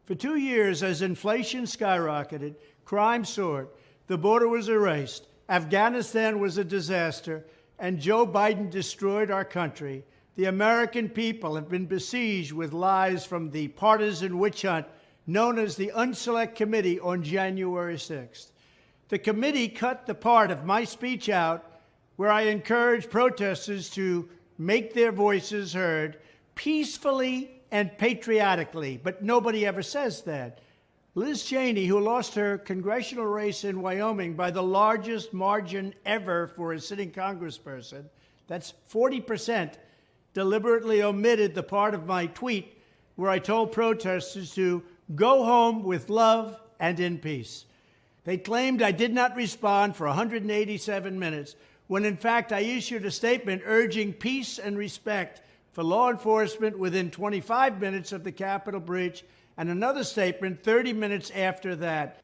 For 2 years, as inflation skyrocketed, crime soared, the border was erased, Afghanistan was a disaster, and Joe Biden destroyed our country, the American people have been besieged with lies from the partisan witch hunt known as the Unselect Committee on January 6th. The committee cut the part of my speech out where I encouraged protesters to make their voices heard peacefully and patriotically, but nobody ever says that. Liz Cheney, who lost her congressional race in Wyoming by the largest margin ever for a sitting congressperson, that's 40%, deliberately omitted the part of my tweet where I told protesters to go home with love and in peace. They claimed I did not respond for 187 minutes, when in fact I issued a statement urging peace and respect for law enforcement within 25 minutes of the Capitol breach, and another statement 30 minutes after that.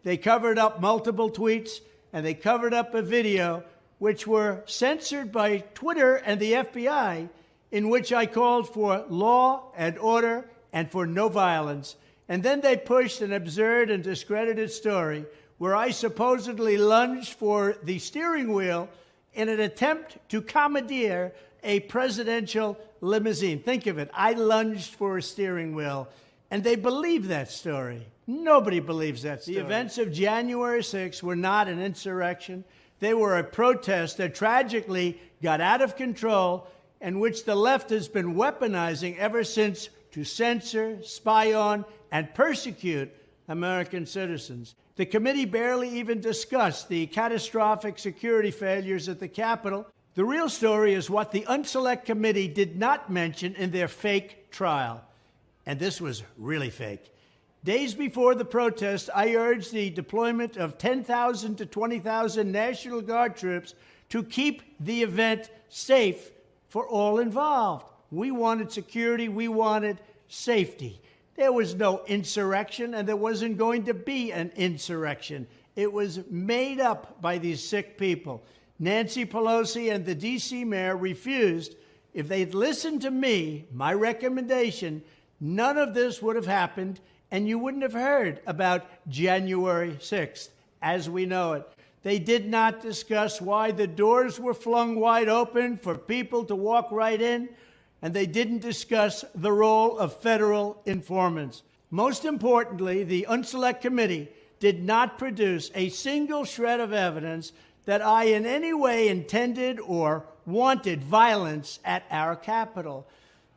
They covered up multiple tweets, and they covered up a video which were censored by Twitter and the FBI, in which I called for law and order and for no violence. And then they pushed an absurd and discredited story where I supposedly lunged for the steering wheel in an attempt to commandeer a presidential limousine. Think of it. I lunged for a steering wheel, and they believe that story. Nobody believes that story. The events of January 6th were not an insurrection. They were a protest that tragically got out of control and which the left has been weaponizing ever since to censor, spy on, and persecute American citizens. The committee barely even discussed the catastrophic security failures at the Capitol. The real story is what the Unselect Committee did not mention in their fake trial. And this was really fake. Days before the protest, I urged the deployment of 10,000 to 20,000 National Guard troops to keep the event safe for all involved. We wanted security. We wanted safety. There was no insurrection, and there wasn't going to be an insurrection. It was made up by these sick people. Nancy Pelosi and the D.C. mayor refused. If they'd listened to me, my recommendation, none of this would have happened, and you wouldn't have heard about January 6th as we know it. They did not discuss why the doors were flung wide open for people to walk right in, and they didn't discuss the role of federal informants. Most importantly, the Unselect Committee did not produce a single shred of evidence that I in any way intended or wanted violence at our Capitol.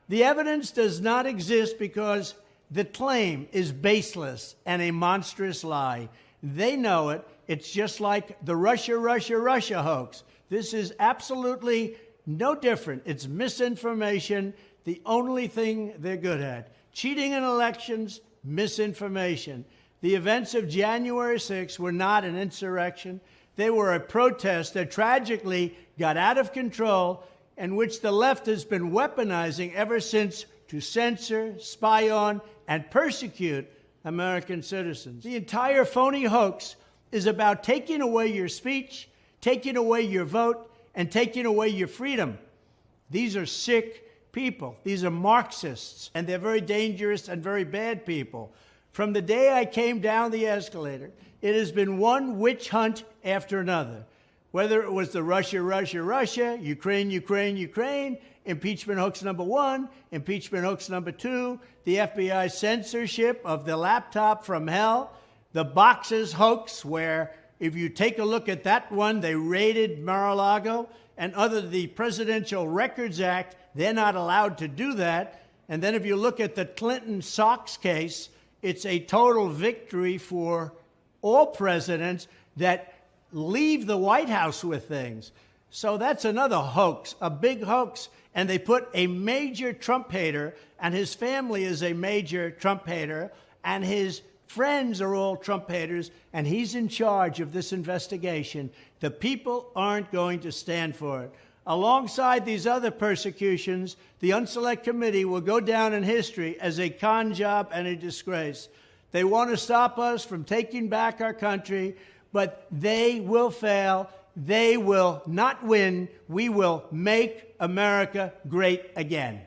The evidence does not exist because the claim is baseless and a monstrous lie. They know it. It's just like the Russia hoax. This is absolutely no different. It's misinformation, the only thing they're good at. Cheating in elections, misinformation. The events of January 6th were not an insurrection. They were a protest that tragically got out of control and which the left has been weaponizing ever since to censor, spy on, and persecute American citizens. The entire phony hoax is about taking away your speech, taking away your vote, and taking away your freedom. These are sick people. These are Marxists, and they're very dangerous and very bad people. From the day I came down the escalator, it has been one witch hunt after another. Whether it was the Russia, Ukraine, impeachment hoax number 1, impeachment hoax number 2, the FBI censorship of the laptop from hell, the boxes hoax where if you take a look at that one, they raided Mar-a-Lago, and under the Presidential Records Act, they're not allowed to do that. And then if you look at the Clinton Sox case, it's a total victory for all presidents that leave the White House with things. So that's another hoax, a big hoax. And they put a major Trump hater, and his family is a major Trump hater, and his friends are all Trump haters, and he's in charge of this investigation. The people aren't going to stand for it. Alongside these other persecutions, the Unselect Committee will go down in history as a con job and a disgrace. They want to stop us from taking back our country, but they will fail. They will not win. We will make America great again.